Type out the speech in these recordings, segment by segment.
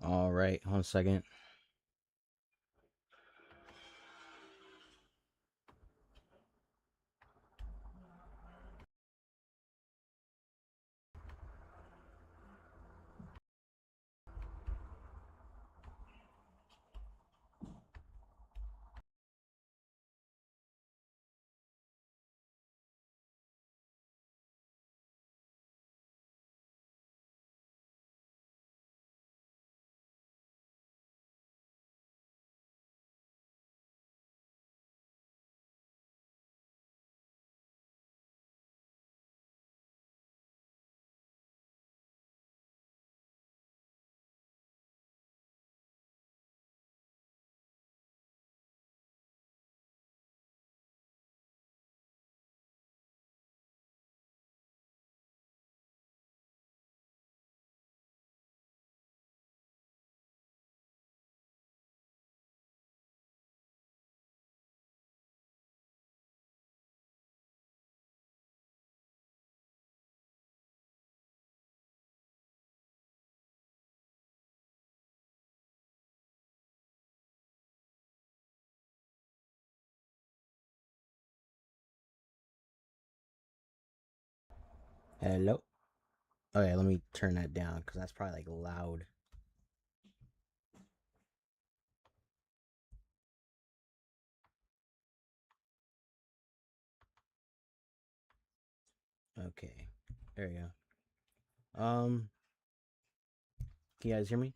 All right, hold on a second. Hello. Okay, let me turn that down because that's probably like loud. Okay, there you go. Can you guys hear me?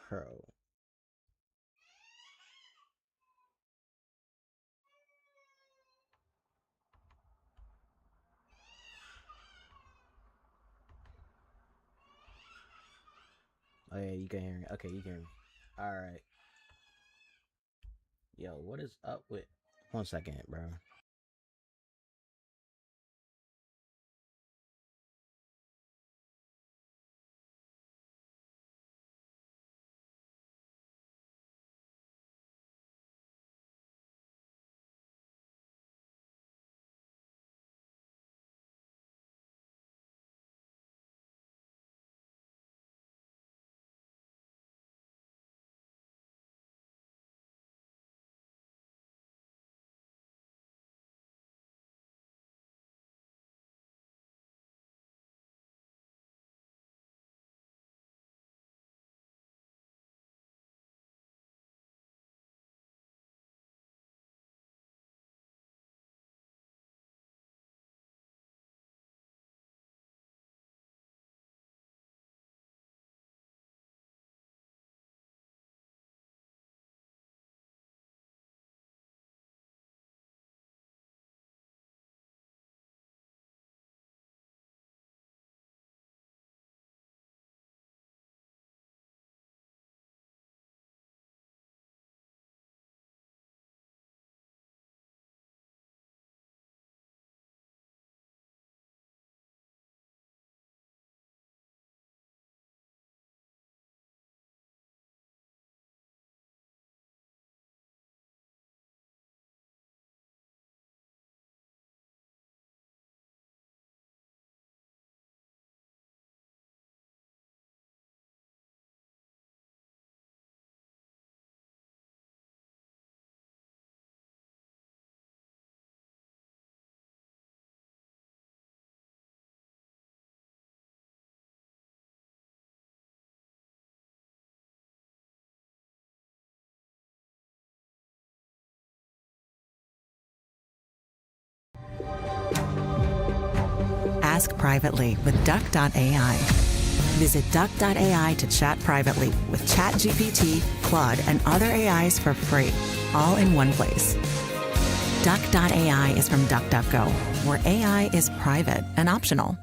Bro. Oh yeah, you can hear me. Okay, you can hear me. All right. Yo, what is up with? 1 second, bro. Ask privately with Duck.ai. Visit Duck.ai to chat privately with ChatGPT, Claude, and other AIs for free, all in one place. Duck.ai is from DuckDuckGo, where AI is private and optional.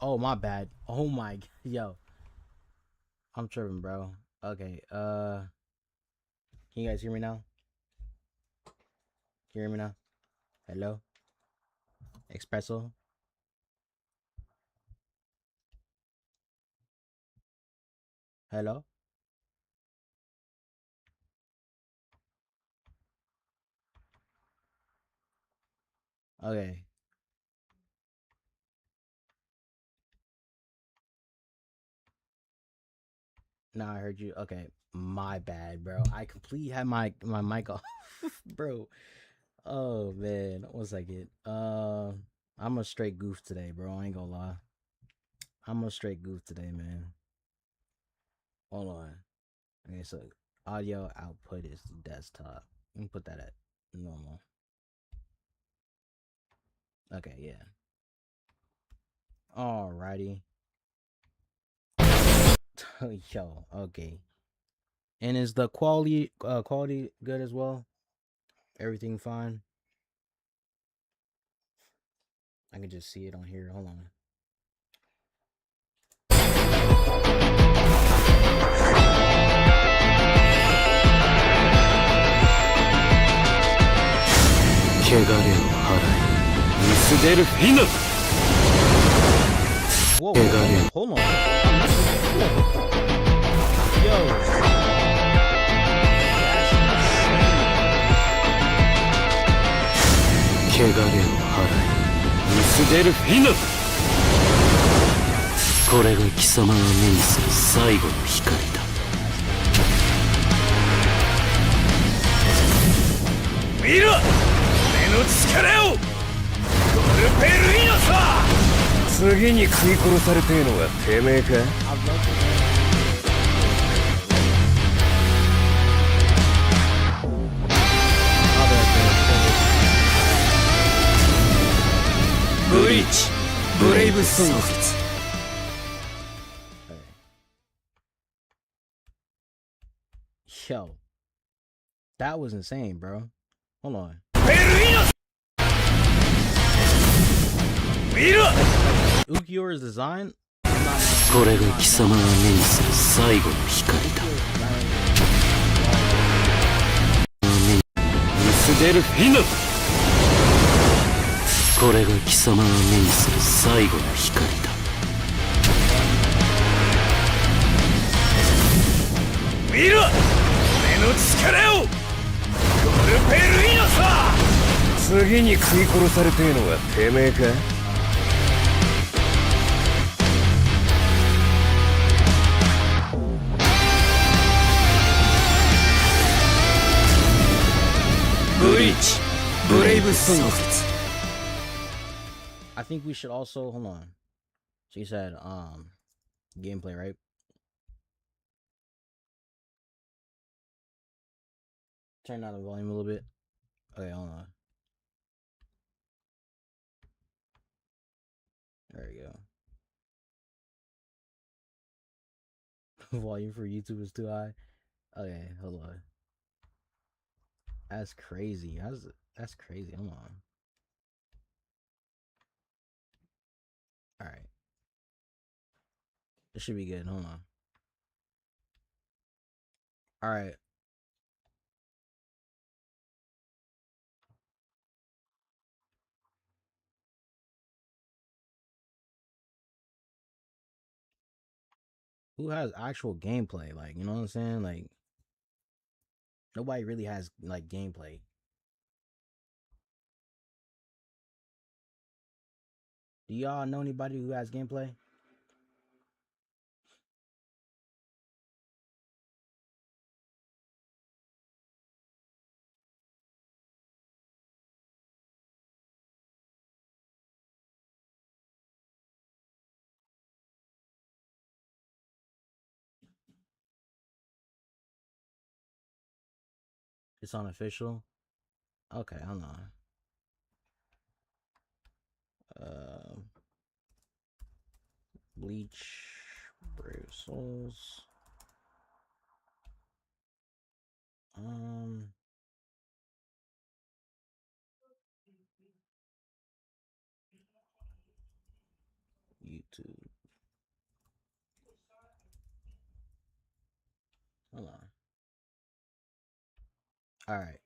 Oh, my bad. Oh my, yo, I'm tripping, bro. Okay, can you guys hear me now? Can you hear me now? Hello, Espresso. Hello. Okay. Now I heard you. Okay, my bad, bro. I completely had my mic off, bro. Oh man, 1 second. I'm a straight goof today, bro. I ain't gonna lie. I'm a straight goof today, man. Hold on. Okay, so audio output is the desktop. Let me put that at normal. Okay, yeah. Alrighty. Yo, okay. And is the quality good as well? Everything fine? I can just see it on here. Hold on. Whoa, hold on. Yo. bleach, brave souls. Yo, that was insane, bro. Hold on. Ukiyora's design? これが貴様が目にする最後の光だ。薄れるフィナ。これが貴様が目にする最後の光だ。見ろ、俺の力を。ゴルペルイノさ。次に食い殺されてえのはてめえか。bleach, brave souls. I think we should also hold on. So you said gameplay, right? Turn down the volume a little bit. Okay, hold on. There we go. Volume for YouTube is too high. Okay, hold on. That's crazy. That's crazy. Hold on. Alright. This should be good. Hold on. Alright. Who has actual gameplay? Like, you know what I'm saying? Like, nobody really has like gameplay. Do y'all know anybody who has gameplay? It's unofficial. Okay, hold on. Bleach, Brave Souls. YouTube. YouTube. Hold on. Alright.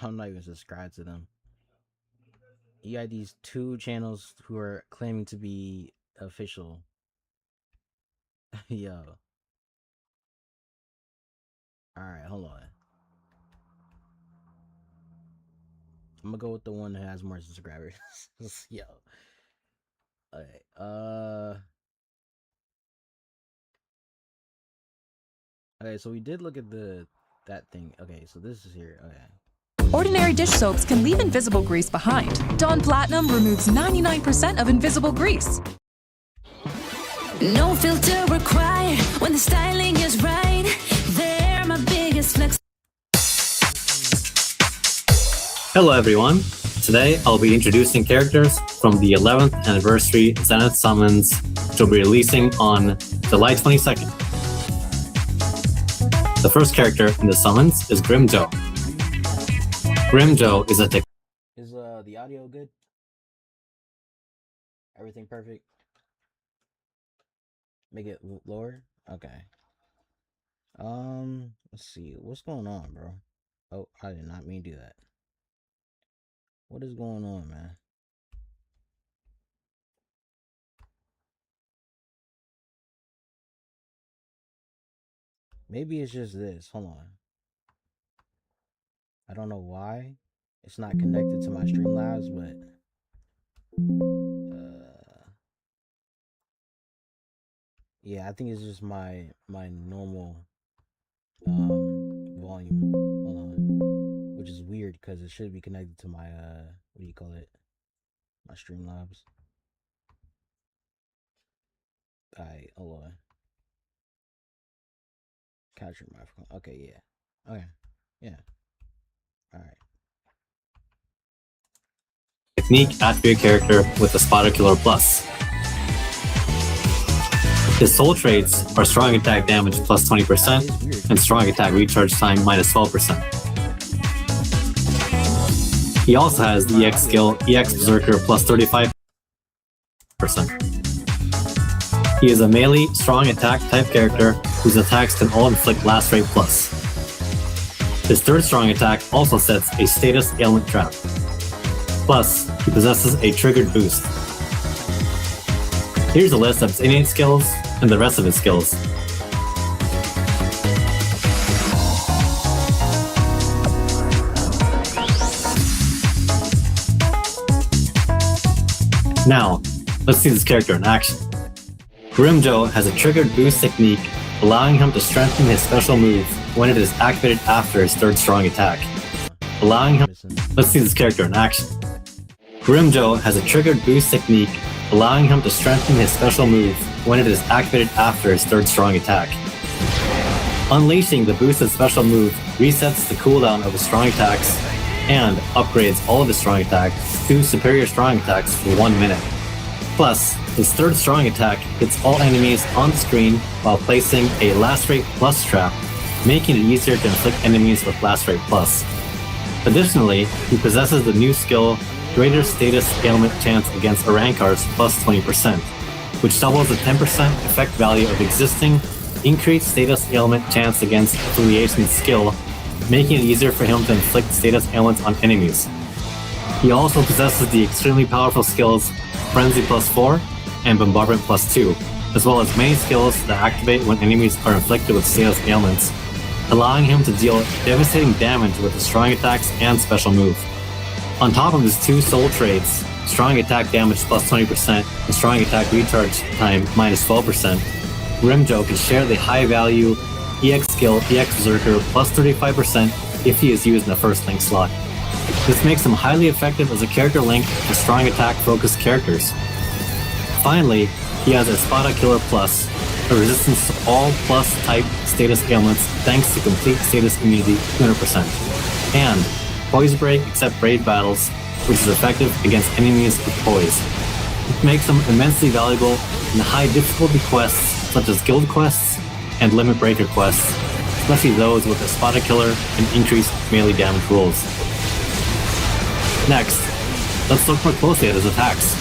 I'm not even subscribed to them. You got these two channels who are claiming to be official. Yo. Alright, hold on. I'm gonna go with the one that has more subscribers. Yo. Okay. Okay, so we did look at that thing. Okay, so this is here. Okay. Ordinary dish soaps can leave invisible grease behind. Dawn Platinum removes 99% of invisible grease. No filter required when the styling is right. They're my biggest flex. Hello everyone. Today I'll be introducing characters from the 11th anniversary Zenith Summons, which will be releasing on July 22nd. The first character in the summons is Grimjo. Grimjo is a Is the audio good? Everything perfect? Make it lower? Okay. Let's see. What's going on, bro? Oh, I did not mean to do that. What is going on, man? Maybe it's just this. Hold on. I don't know why it's not connected to my Streamlabs, but yeah, I think it's just my normal volume. Hold on. Which is weird because it should be connected to my what do you call it? My Streamlabs. Alright, hold on. Capture microphone. Okay, yeah. Okay. Yeah. Alright. technique attribute character with a Spotter Killer Plus. His soul traits are strong attack damage plus 20% and strong attack recharge time minus 12%. He also has the EX skill EX Berserker plus 35%. He is a melee strong attack type character whose attacks can all inflict last rate plus. His third strong attack also sets a status ailment trap. Plus, he possesses a triggered boost. Here's a list of his innate skills and the rest of his skills. Now, let's see this character in action. Grimjo has a triggered boost technique, allowing him to strengthen his special move when it is activated after his third strong attack. Let's see this character in action. Grimjo has a triggered boost technique, allowing him to strengthen his special move when it is activated after his third strong attack. Unleashing the boosted special move resets the cooldown of his strong attacks and upgrades all of his strong attacks to superior strong attacks for 1 minute. Plus, his third strong attack hits all enemies on the screen while placing a last rate plus trap, making it easier to inflict enemies with last rate plus. Additionally, he possesses the new skill Greater Status Ailment Chance against Arankars plus 20%, which doubles the 10% effect value of existing Increased Status Ailment Chance against Affiliation skill, making it easier for him to inflict status ailments on enemies. He also possesses the extremely powerful skills Frenzy plus 4 and Bombardment plus 2, as well as many skills that activate when enemies are inflicted with status ailments, allowing him to deal devastating damage with his strong attacks and special move. On top of his two soul traits, strong attack damage plus 20% and strong attack recharge time minus 12%, Grimjo can share the high value EX skill EX Berserker plus 35% if he is used in the first link slot. This makes him highly effective as a character link for strong attack focused characters. Finally, he has a Espada Killer Plus, a resistance to all plus type status ailments thanks to complete status immunity 200%, and Poise Break except Brave Battles, which is effective against enemies with Poise. It makes him immensely valuable in high difficulty quests such as guild quests and limit breaker quests, especially those with Espada Killer and increased melee damage rules. Next, Let's look more closely at his attacks.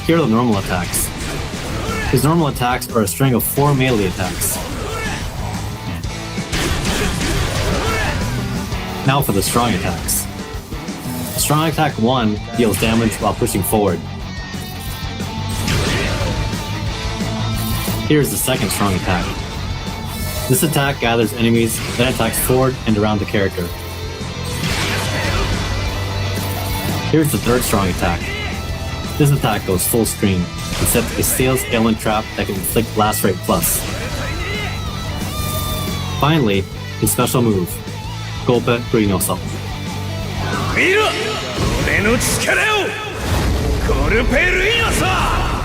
Here are the normal attacks. His normal attacks are a string of 4 melee attacks. Now for the strong attacks. Strong attack 1 deals damage while pushing forward. Here's the second strong attack. This attack gathers enemies, then attacks forward and around the character. Here's the third strong attack. This attack goes full screen and sets a Status Ailment trap that can inflict blast rate plus. Finally, his special move, Golpe Ruinoso. 見ろ俺の力をゴルペルイノサ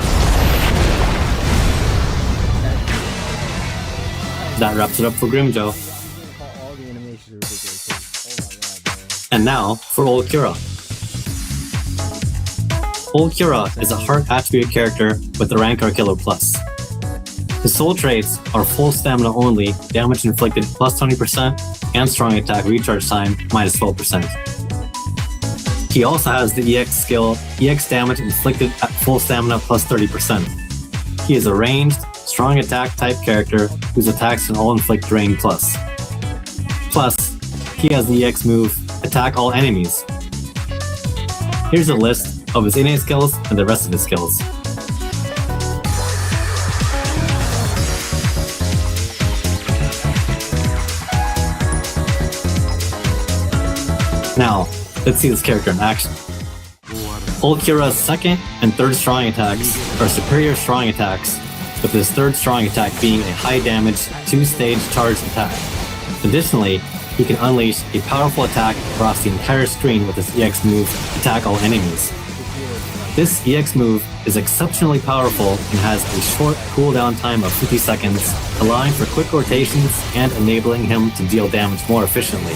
That wraps it up for Grimjo. All the animations are ridiculous. Oh my god, bro. And now for Old Cura. Old Cura is a heart attribute character with the Rancor Killer Plus. His soul traits are full stamina only, damage inflicted plus 20%, and strong attack recharge time minus 12%. He also has the EX skill, EX damage inflicted at full stamina plus 30%. He is a ranged, strong attack type character whose attacks can all inflict drain plus. Plus, he has the EX move, attack all enemies. Here's a list of his innate skills and the rest of his skills. Now, let's see this character in action. Old Cura's second and third strong attacks are superior strong attacks, with his third strong attack being a high damage 2-stage charged attack. Additionally, he can unleash a powerful attack across the entire screen with his EX move, Attack All Enemies. This EX move is exceptionally powerful and has a short cooldown time of 50 seconds, allowing for quick rotations and enabling him to deal damage more efficiently.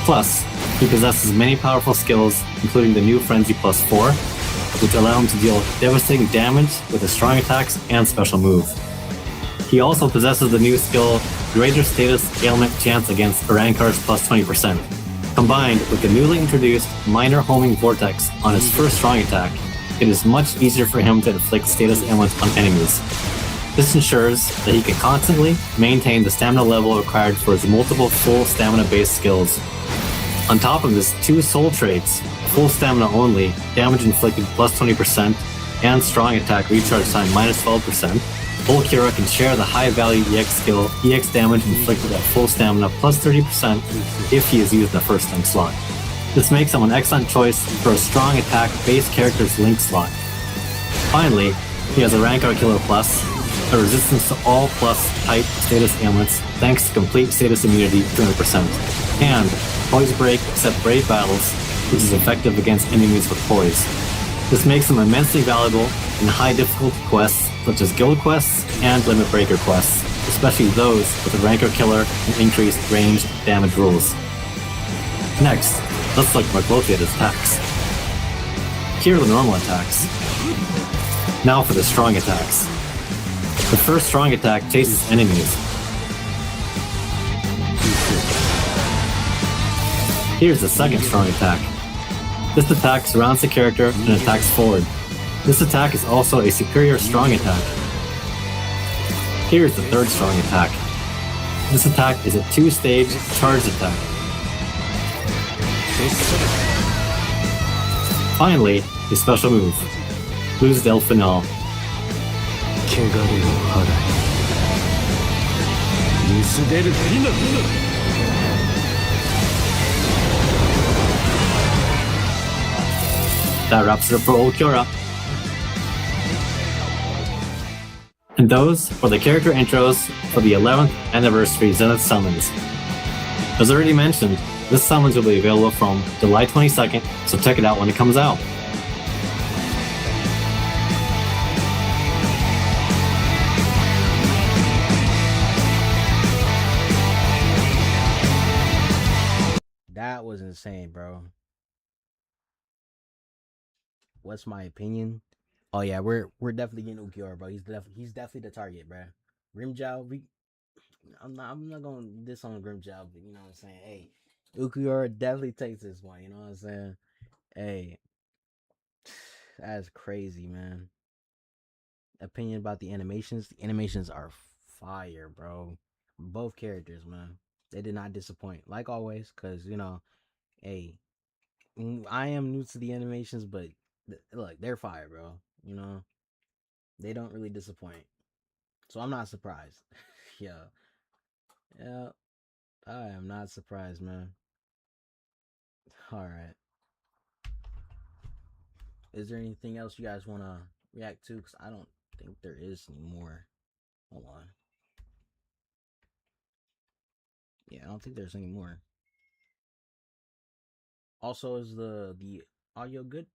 Plus, he possesses many powerful skills, including the new Frenzy Plus 4, which allow him to deal devastating damage with his strong attacks and special move. He also possesses the new skill, Greater Status Ailment Chance against Rankar's plus 20%. Combined with the newly introduced Minor Homing Vortex on his first strong attack, it is much easier for him to inflict status ailments on enemies. This ensures that he can constantly maintain the stamina level required for his multiple full stamina-based skills. On top of his 2 soul traits, full stamina only, damage inflicted plus 20%, and strong attack recharge time minus 12%, Old Cura can share the high-value EX skill, EX damage inflicted at full stamina plus 30% if he is used in the first link slot. This makes him an excellent choice for a strong attack base character's link slot. Finally, he has a Rancor Killer Plus, a resistance to all plus type status ailments thanks to complete status immunity 200%, and Poise Break except Brave Battles, which is effective against enemies with poise. This makes him immensely valuable in high difficulty quests such as guild quests and limit breaker quests, especially those with a Rancor Killer and increased range damage rules. Next, let's look more closely at his attacks. Here are the normal attacks. Now for the strong attacks. The first strong attack chases enemies. Here's the second strong attack. This attack surrounds the character and attacks forward. This attack is also a superior strong attack. Here's the third strong attack. This attack is a 2-stage charged attack. Finally, his special move, Luz del Final. That wraps it up for Old Cura. And those were the character intros for the 11th anniversary Zenith Summons. As already mentioned, this summons will be available from July 22nd, so check it out when it comes out. That was insane, bro. What's my opinion? Oh yeah, we're definitely getting Ukiora, bro. He's definitely the target, bro. Grimjow, I'm not gonna diss on Grimjow, but you know what I'm saying. Hey, Ukiora definitely takes this one. You know what I'm saying. Hey, That's crazy, man. Opinion about the animations? The animations are fire, bro. Both characters, man. They did not disappoint, like always. Cause hey, I am new to the animations, but look, they're fire, bro. They don't really disappoint, so I'm not surprised. Yeah, yeah, I am not surprised, man. All right. Is there anything else you guys want to react to? Because I don't think there is anymore. Hold on. Yeah, I don't think there's any more. Also, is the audio good?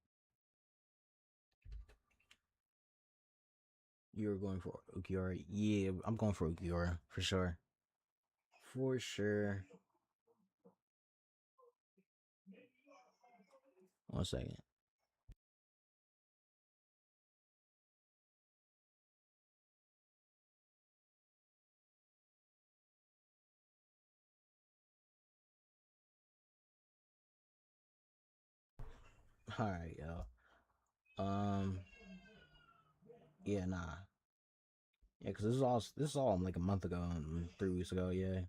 You're going for Ukiora? Yeah, I'm going for Ukiora for sure. For sure. 1 second. All right, yo. Yeah, nah. Yeah, because this is all like a month ago, 3 weeks ago. Yeah.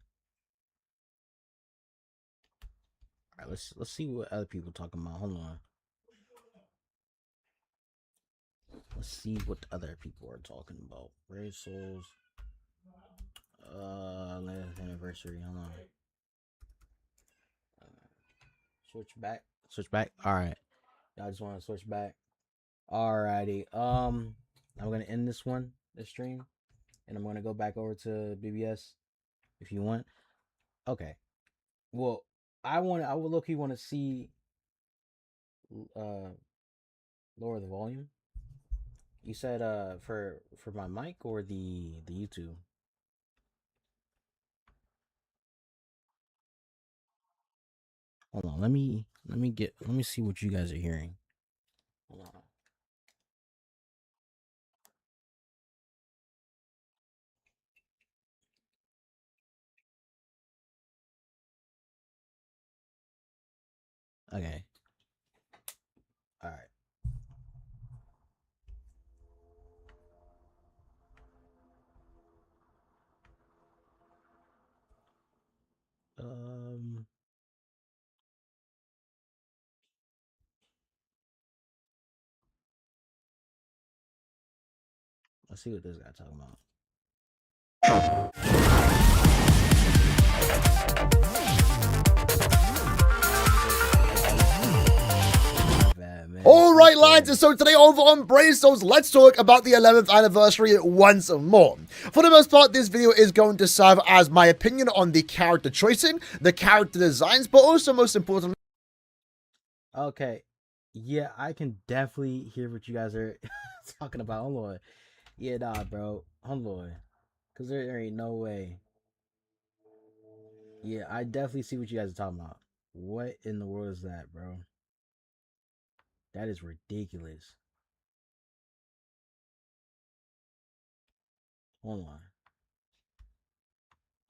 All right, let's see what other people talking about. Hold on. Let's see what other people are talking about. Brave Souls. 11th anniversary. Hold on. Switch back. Switch back. All right. I just want to switch back. Alrighty. I'm gonna end this stream, and I'm gonna go back over to BBS if you want. Okay. Well, I would look. You want to see, uh, lower the volume. You said for my mic or the YouTube. Hold on. Let me see what you guys are hearing. Hold on. Okay. All right. Um. Let's see what this guy talking about. All right, lads, and so today over on Brave Souls, let's talk about the 11th anniversary once more. For the most part, this video is going to serve as my opinion on the character choosing, the character designs, but also most importantly... Okay. Yeah, I can definitely hear what you guys are talking about. Hold on. Yeah, nah, bro. Hold on. Because there ain't no way. Yeah, I definitely see what you guys are talking about. What in the world is that, bro? That is ridiculous. Hold on.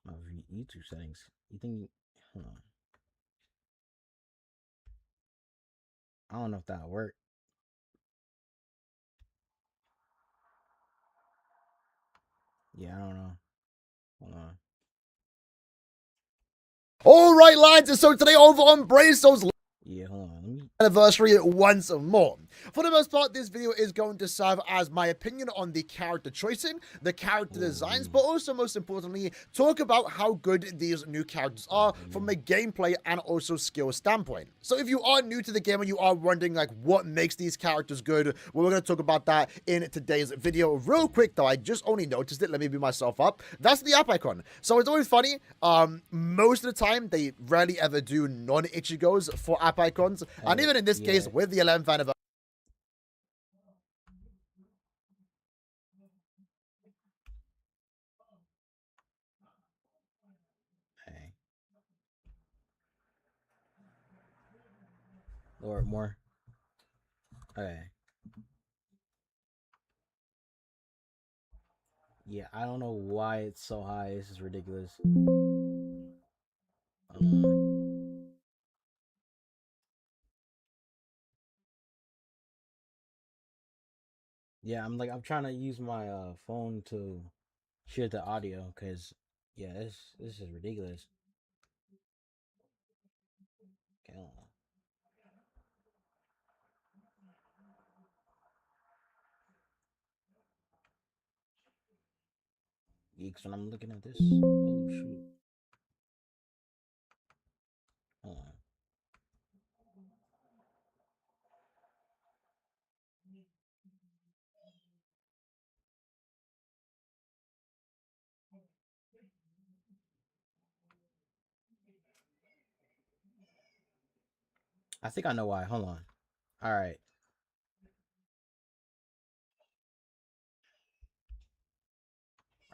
My YouTube settings. You think... Hold on. I don't know if that'll work. Yeah, I don't know. Hold on. All right, lads, and so today over on Brave Souls... Yeah, hold on. Anniversary once more. For the most part, this video is going to serve as my opinion on the character choosing, the character designs, but also most importantly, talk about how good these new characters are from a gameplay and also skill standpoint. So if you are new to the game and you are wondering like what makes these characters good, well, we're going to talk about that in today's video. Real quick though, I just only noticed it. Let me beat myself up. That's the app icon. So it's always funny. Most of the time, they rarely ever do non-Ichigos for app icons. And even in this case, with the 11th anniversary, Hey. Or more. Okay. Yeah, I don't know why it's so high. This is ridiculous. Yeah, I'm trying to use my phone to share the audio because yeah, this is ridiculous. Okay, hold on. Yeah, 'cause when I'm looking at this, oh shoot, hold on. I think I know why. Hold on. All right,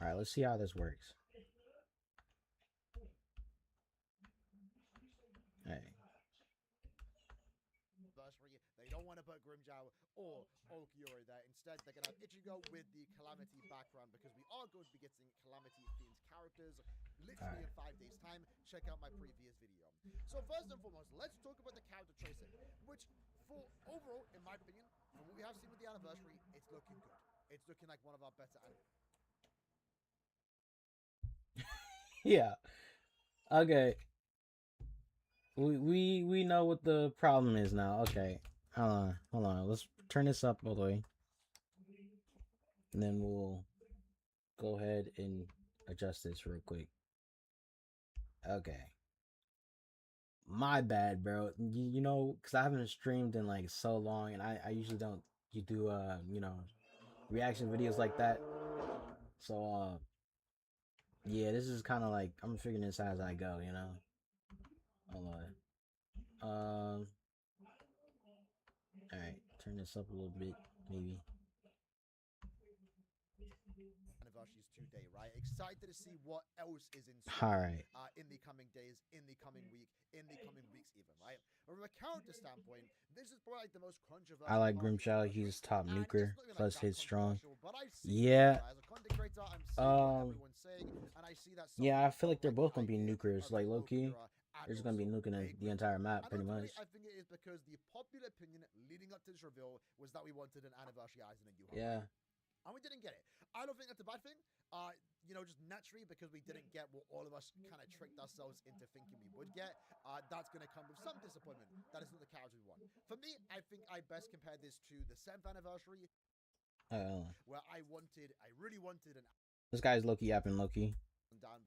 all right. Let's see how this works. Hey, Anniversary. They don't want to put Grimjow or Okiura there. Instead, they're going to have Ichigo with the Calamity background because we are going to be getting Calamity-themed characters all literally in right. 5 days' time. Check out my previous video. So first and foremost, let's talk about the character tracing, which for overall, in my opinion, from what we have seen with the anniversary, it's looking good. It's looking like one of our better Yeah. Okay. We know what the problem is now. Okay. Hold on. Let's turn this up all the way, and then we'll go ahead and adjust this real quick. Okay. My bad, bro. You know, because I haven't streamed in like so long, and I usually don't you do you know reaction videos like that. So yeah, this is kind of like I'm figuring this out as I go. You know. Hold on. All right. Turn this up a little bit, maybe. anniversaries today, right? Excited to see what else is in All store right. in the coming days, in the coming week, in the coming weeks, even, right? But from a character standpoint, this is probably like the most I controversial like part of the Grimshaw. anniversary, He's top and nuker. it's not even like Plus that hit strong. controversial. But I've seen it, Yeah. right? As a content creator, I'm seeing what Um. everyone's saying, and I see that some Yeah, I people feel like don't they're like the both gonna be idea nukers. of Like the low key, Okura and they're just gonna be also nuking a the Grimjaw. entire map And pretty ultimately, much. I think it is because the popular opinion leading up to this reveal was that we wanted an anniversary Aizen and Yuha, Yeah. right? And we didn't get it. I don't think that's a bad thing. You know, just naturally because we didn't get what all of us kind of tricked ourselves into thinking we would get. That's going to come with some disappointment. That is not the character we want. For me, I think I best compare this to the 7th anniversary, where I really wanted an This guy's Loki yapping Loki. down.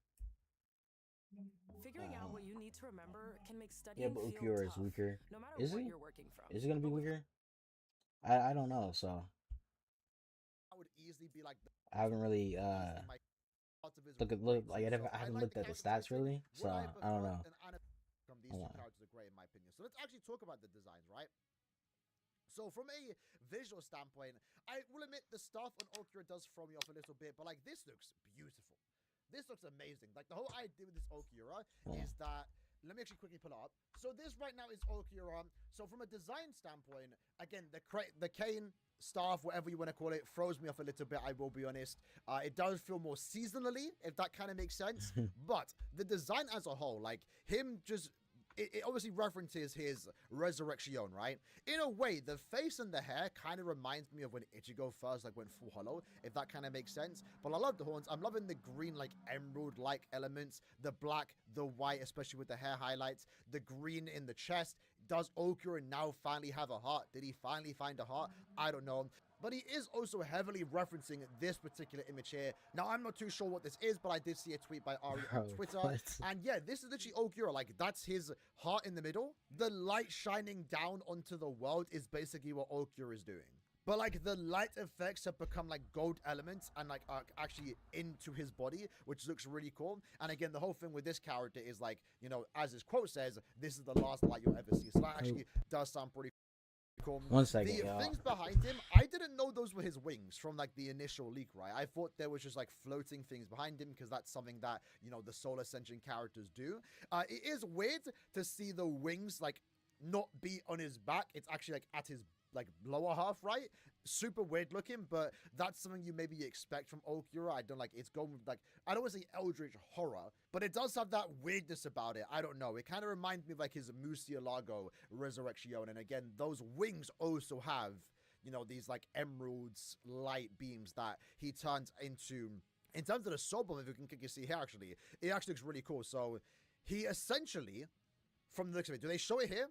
Figuring out what you need to remember can make Yeah, studying but feel Ukura is tough, weaker. no matter Is what he? you're working from. Is he gonna be But with weaker? I don't know. So I would easily be like I haven't really easily my part of his look like so I I haven't like looked the at the character stats tracing. really. Would So I I don't prefer know. an anime from these Hold two on. characters are great in my opinion. So let's actually talk about the designs, right? So from a visual standpoint, I will admit the stuff on Okura does throw me off a little bit, but like this looks beautiful. This looks amazing. Like the whole idea with this Okura is that let me actually quickly pull it up. So this right now is Okura. So from a design standpoint, again, the cane staff, whatever you want to call it, throws me off a little bit. I will be honest. It does feel more seasonally, if that kind of makes sense. But the design as a whole, like him just it obviously references his resurrection, right? In a way, the face and the hair kind of reminds me of when Ichigo first like went full hollow, if that kind of makes sense. But I love the horns. I'm loving the green, like emerald-like elements, the black, the white, especially with the hair highlights, the green in the chest. Does Okura now finally have a heart? Did he finally find a heart? I don't know. But he is also heavily referencing this particular image here. Now, I'm not too sure what this is, but I did see a tweet by Ari on Twitter. What? And yeah, this is literally Okura. Like, that's his heart in the middle. The light shining down onto the world is basically what Okura is doing. But like the light effects have become like gold elements and like are actually into his body, which looks really cool. And again, the whole thing with this character is like, you know, as his quote says, this is the last light you'll ever see. So that actually does sound pretty cool. 1 second, The y'all. things behind him, I didn't know those were his wings from like the initial leak, right? I thought there was just like floating things behind him because that's something that, you know, the Soul Ascension characters do. It is weird to see the wings like not be on his back. It's actually like at his like lower half, right? Super weird looking, but that's something you maybe expect from Okura. I don't like it's going with like I don't want to say eldritch horror, but it does have that weirdness about it. I don't know. It kind of reminds me of like his Murcielago resurrection, and again, those wings also have, you know, these like emeralds light beams that he turns into. In terms of the soul bomb, if you can see here, actually, it actually looks really cool. So he essentially, from the looks of it, do they show it here?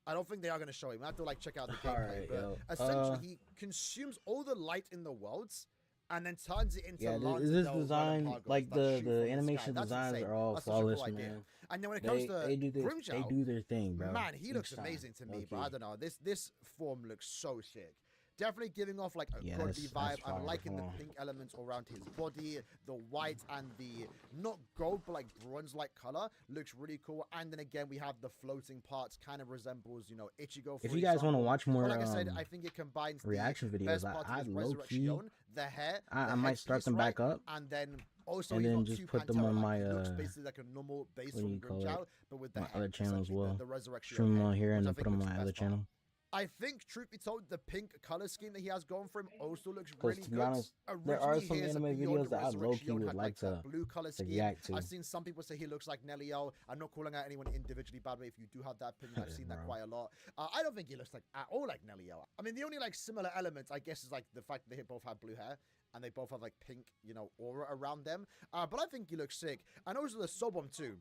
I don't think they are going to show it. We have to like check out the gameplay. Right, but essentially, he consumes all the light in the worlds and then turns it into this design, like the animation designs are all flawless, man. And then when it comes to they do their thing, bro. Man, he looks amazing to me. But I don't know, this form looks so sick. Definitely giving off like a godly vibe. I'm liking the pink elements around his body, the white and the not gold but like bronze-like color looks really cool. And then again, we have the floating parts, kind of resembles, you know, Ichigo. If you guys want to watch more, like I said, I think it combines reaction videos. I low key, the hair, I might start them back up, and then also and then just put them on my basically like a normal base from Grimjow, but with the my other channel as well. The resurrection stream them on here and then put them on my other channel. I think, truth be told, the pink color scheme that he has going for him also looks really to be good. honest, there are some anime videos that I low-key would like to blue color scheme. react to. I've seen some people say he looks like Nelio. I'm not calling out anyone individually, by the way. If you do have that opinion, I've seen that quite a lot. I don't think he looks like at all like Nelio. I mean, the only like similar elements, I guess, is like the fact that they both have blue hair and they both have like pink, you know, aura around them. But I think he looks sick. And also the Sobom too.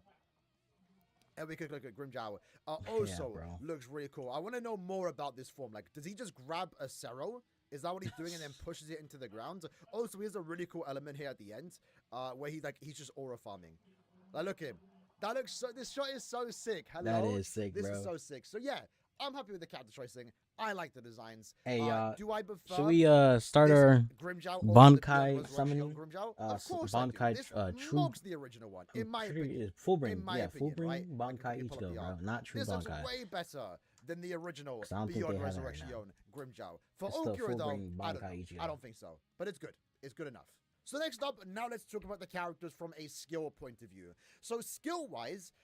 And we could look at Grimjow. Also looks really cool. I want to know more about this form. Like, does he just grab a Cero? Is that what he's doing and then pushes it into the ground? Also, here's a really cool element here at the end, where he's just aura farming. Like, look at him. That looks so. This shot is so sick. Hello. That is sick, bro. This is so sick. So yeah, I'm happy with the character choicing. I like the designs. Hey, do I prefer? Should we start our Bankai summoning? Of course, Bankai true. The original one, in my opinion. Full bring, full bring right? Bankai Ichigo, bro. Not true this Bankai. This looks way better than the original Beyond Resurrection Grimjow. For Okura though, I don't think so. But it's good. It's good enough. So next up, now let's talk about the characters from a skill point of view. So skill-wise,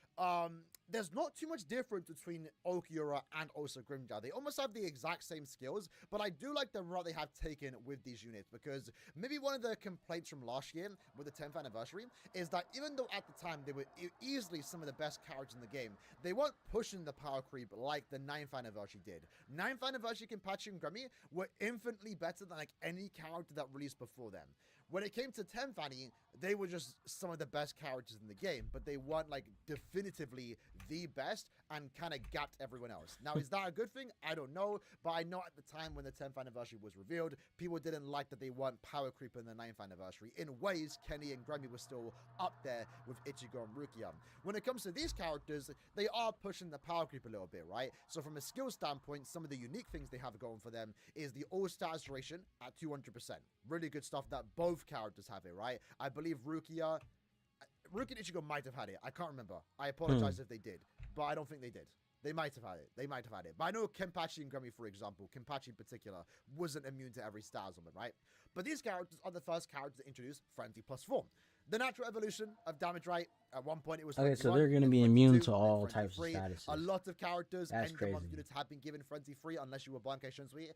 there's not too much difference between Okura and also Grimjow. They almost have the exact same skills, but I do like the route they have taken with these units, because maybe one of the complaints from last year with the 10th anniversary is that even though at the time they were easily some of the best characters in the game, they weren't pushing the power creep like the 9th anniversary did. 9th anniversary Kenpachi and Grammy were infinitely better than like any character that released before them. When it came to 10th Annie, they were just some of the best characters in the game, but they weren't like definitively the best and kind of gapped everyone else. Now, is that a good thing? I don't know, but I know at the time when the 10th anniversary was revealed, people didn't like that they weren't power creeping the 9th anniversary. In ways, Kenny and Grammy were still up there with Ichigo and Rukia. When it comes to these characters, they are pushing the power creep a little bit, right? So from a skill standpoint, some of the unique things they have going for them is the all-stars duration at 200%. Really good stuff that both characters have it, right? I believe Rukia and Ichigo might have had it. I can't remember. I apologize if they did, but I don't think they did. They might have had it. They might have had it. But I know Kenpachi and Grammy, for example, Kenpachi in particular, wasn't immune to every stars on them, right? But these characters are the first characters to introduce Frenzy plus 4. The natural evolution of damage, right? At one point, it was okay, so they're going to be immune to all types of statuses. A lot of characters and units have been given Frenzy free unless you were Bankai Shunsui.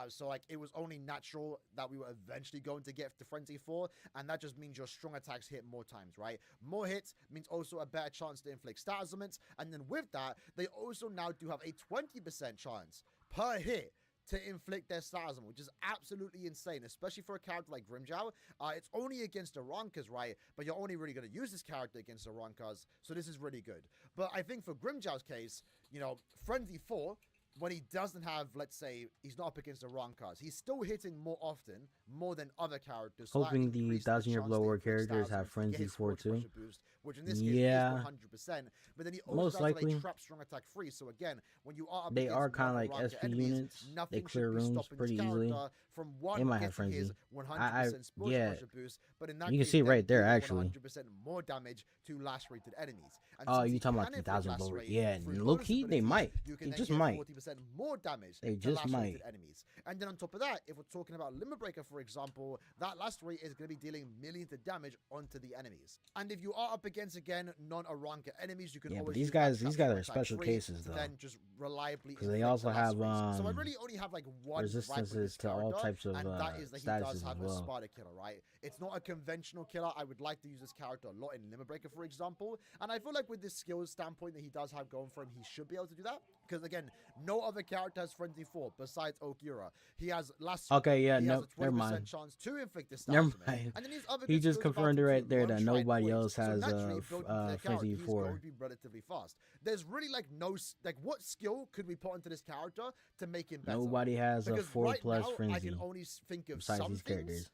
So, like, it was only natural that we were eventually going to get to Frenzy 4, and that just means your strong attacks hit more times, right? More hits means also a better chance to inflict stat elements, and then with that, they also now do have a 20% chance per hit to inflict their Stasm, which is absolutely insane, especially for a character like Grimjow. It's only against Arankas, right? But you're only really going to use this character against Arankas, so this is really good. But I think for Grimjow's case, you know, Frenzy 4, when he doesn't have, let's say, he's not up against Arankas, he's still hitting more often, more than other characters. Hoping the 1,000-year blow characters have Frenzy 4 too. Boost, which in this case is 100%. But then he also most likely trap strong attack free. So again, when you are up they are kind of like SP units. They clear rooms pretty easily. From one, they might have Frenzy. 100% yeah, boost, but in that you case, can see right there actually. 100% more damage to last rated enemies. And oh, you talking about 2,000 blow? Yeah, low key they might. They just might. 40% more damage. They just might. Enemies. And then on top of that, if we're talking about Limit Breaker, for example, that last rate is going to be dealing millions of damage onto the enemies. And if you are up against again non-Aranka enemies, you can always but these guys are special cases though. Then just reliably. Because they also have so I really only have like one resistances to all types of and that is that he does have a Sparta killer, right? It's not a conventional killer. I would like to use this character a lot in Limit Breaker, for example. And I feel like with this skills standpoint that he does have going for him, he should be able to do that. Because again, no no other character has Frenzy 4 besides Okura. He has last. Okay, yeah, he no, has a 20% never mind. chance to inflict this Never status, man. mind. And then these other He good just skills confirmed it about him right too, there that lunge, right, nobody poise. else So has naturally, building their character, Frenzy he's 4. going to be relatively fast. There's really like no like what skill could we put into this character to make him better? Nobody has because a 4+ right now, I Frenzy can only think of besides some these things, characters.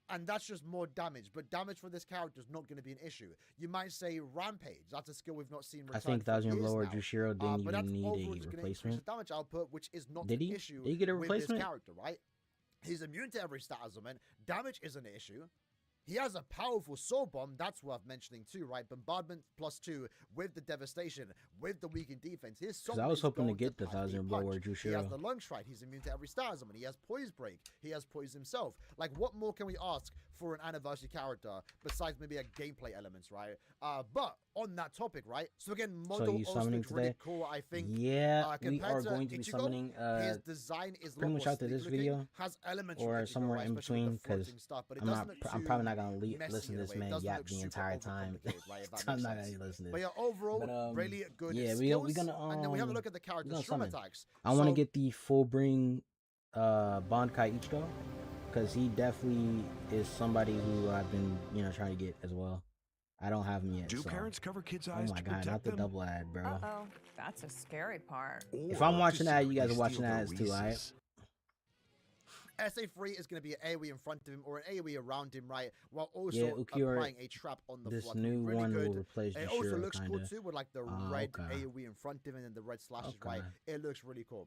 and that's just more damage. But damage for this character is not going to be an issue. You might say Rampage. That's a skill we've not seen return I think for 1,000 years Blow or now. Jushiro didn't But that's even need overall a just gonna increase replacement. his damage output, which is not Did an he? issue Did he get a with this replacement? character, right? He's immune to every stat element. Damage isn't an issue. He has a powerful soul bomb, that's worth mentioning too, right? Bombardment +2 with the devastation, with the weakened defense. His soul I was is hoping to going get the punch 1,000 Blow or punch. He has Jushiro. the lung strike. He's immune to every stat element. He has poise break. He has poise himself. Like, what more can we ask for an anniversary character besides maybe a gameplay elements, right? But on that topic, right? So again, model you also summoning looks really today? cool. I think. Yeah, we compared are to going to be Ichigo, summoning his design is a lot pretty more much after this sleek looking, video has elements or from Ichigo, somewhere right, in especially with between, the 'cause floating stuff, but it I'm doesn't not. look I'm too probably not gonna messy listen in to a this way. It man doesn't yap look the super entire time. overcomplicated, right, if that I'm makes not sense. gonna listen to But this. yeah, overall, But, really good yeah, skills. we gonna and then we have a look at the character's gonna strong summon. attacks. I want to So, get the full bring Bankai Ichigo, because he definitely is somebody who I've been trying to get as well. I don't have him yet. Do so. parents cover kids' Oh eyes my to god, protect not the them? double ad, bro. Uh-oh, that's a scary part. If I'm Or watching to that, you guys are secretly watching steal their ads too, alright? Reese's? SA3 is going to be an AoE in front of him or an AoE around him, right? While also Yeah, Ukiyo, applying a trap on the this floor. It can be new really one good. will replace It also Jushiro, looks kinda. cool too, with like the Oh, red okay. AoE in front of him and the red slashes, Okay. right? It looks really cool.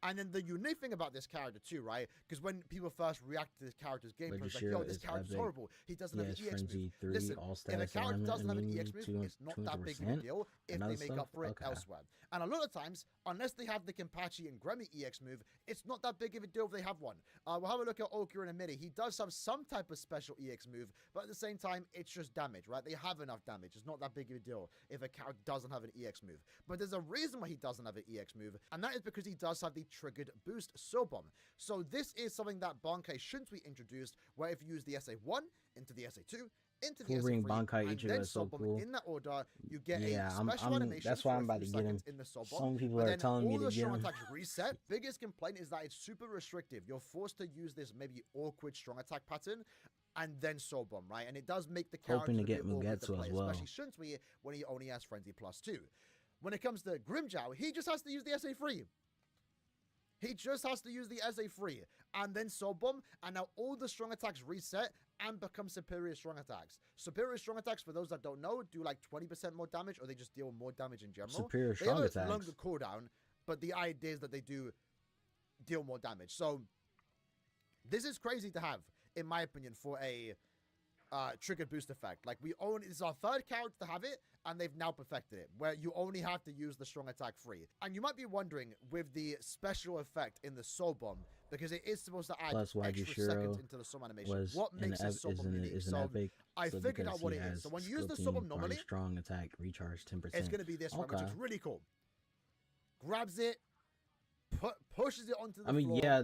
And then the unique thing about this character too, right? Because when people first react to this character's gameplay, it's like, yo, Jushiro this is character's epic. horrible. He doesn't He have has an EX move. Frenzy 3, Listen, all if a status character alignment, doesn't have an immunity EX move, it's not that big of a 200%, deal if and they other make up stuff? for it Okay. elsewhere. And a lot of times, unless they have the Kenpachi and Gremmy EX move, it's not that big of a deal if they have one. We'll have a look at Okura in a minute. He does have some type of special EX move, but at the same time, it's just damage, right? They have enough damage. It's not that big of a deal if a character doesn't have an EX move. But there's a reason why he doesn't have an EX move, and that is because he does have the triggered boost soul bomb. So this is something that Bankai Shunsui introduced, where if you use the SA1 into the SA2, into the Full ring SA3, Bankai and Ichigo then is soul so bomb cool. in that order, you get Yeah, a special animation that's why for I'm a about few to get him. seconds in the soul bomb. Some people But are then telling me all to the get strong him. attacks reset. Biggest complaint is that it's super restrictive. You're forced to use this maybe awkward strong attack pattern and then soul bomb, right? And it does make the character Hoping to a get bit awkward to Mugetsu play, as well. especially Shunsui when he only has Frenzy +2. When it comes to Grimjow, he just has to use the SA3. He just has to use the SA3 and then soul bomb, and now all the strong attacks reset and become superior strong attacks. Superior strong attacks, for those that don't know, do like 20% more damage, or they just deal more damage in general. Superior They strong have attacks. a longer cooldown, but the idea is that they do deal more damage. So this is crazy to have, in my opinion, for a triggered boost effect. Like, this is our third character to have it, and they've now perfected it, where you only have to use the strong attack free. And you might be wondering, with the special effect in the soul bomb, because it is supposed to add Plus, why extra Jushiro seconds into the soul animation, was what makes a soul bomb unique? is an So epic. I so figured because out what he it is. has So when you use the soul bomb normally, strong attack recharge 10%. it's going to be this one, which Okay. is really cool. Grabs it, pushes it onto the I mean, floor. yeah,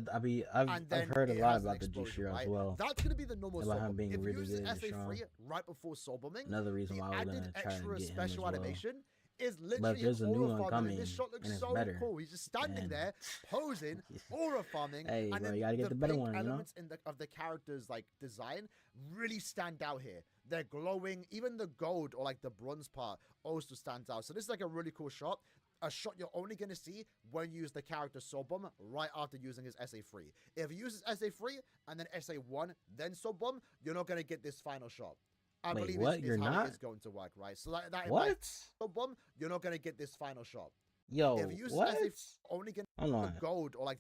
I've And then heard a it lot has an about the explosion, Jushiro right? as well. That's going to be the normal About soul him bomb. being If you really use good the and SA3 strong. right before soul bombing, Another reason the why I was added gonna try to extra get him as special well. animation is But literally there's a new aura one farming. coming, This shot looks and it's so better. cool. He's just standing And- there, posing, aura farming, Hey, and bro, then you gotta get the better pink one, you know? elements of the character's like design really stand out here. They're glowing. Even the gold or like the bronze part also stands out. So this is like a really cool shot. A shot you're only going to see when you use the character soul bomb right after using his SA3. If he uses SA3 and then SA1, then soul bomb, you're not going to get this final shot. I Wait, believe what? is You're how not? it is going to work, right? So that What? soul bomb, you're not going to get this final shot. Yo, If you use what? SA3, only going Hold to on. gold or like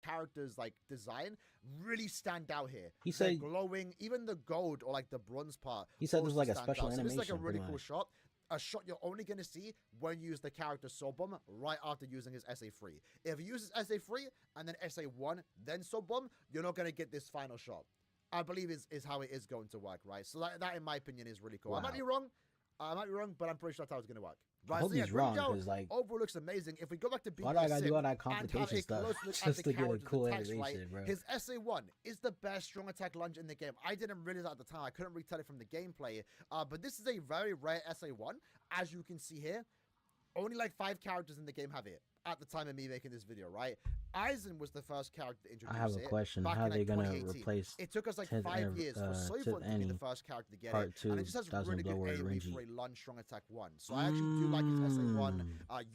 characters like design really stand out here. He They're said- glowing. Even the gold or like the bronze part. He said this was also like a stands special out. So this is like a animation, really pretty cool much. shot. A shot you're only going to see when you use the character soul bomb right after using his SA3. If he uses SA3 and then SA1, then soul bomb, you're not going to get this final shot. I believe is how it is going to work, right? So that in my opinion is really cool. I might Wow. be wrong. but I'm pretty sure that's how it's going to work. I Right, hope so yeah, he's wrong, Grimjow 'cause, like, overall looks amazing. If we go back to BBS why do I gotta do all that and have complication a stuff close look at just the to get a character's cool attacks, right? animation, bro? His SA1 is the best strong attack lunge in the game. I didn't realize that at the time. I couldn't really tell it from the gameplay. But this is a very rare SA1, as you can see here. Only like 5 characters in the game have it at the time of me making this video, right? Aizen was the first character to introduce it. I have a question. Back How are in, they like, gonna 2018. replace It took us like 10th 5 years for Soifon to be Annie the first character to get Part it. 2 And it just has doesn't really good lower AoE Renji? for a lunge strong attack 1. So I actually do like his SA1.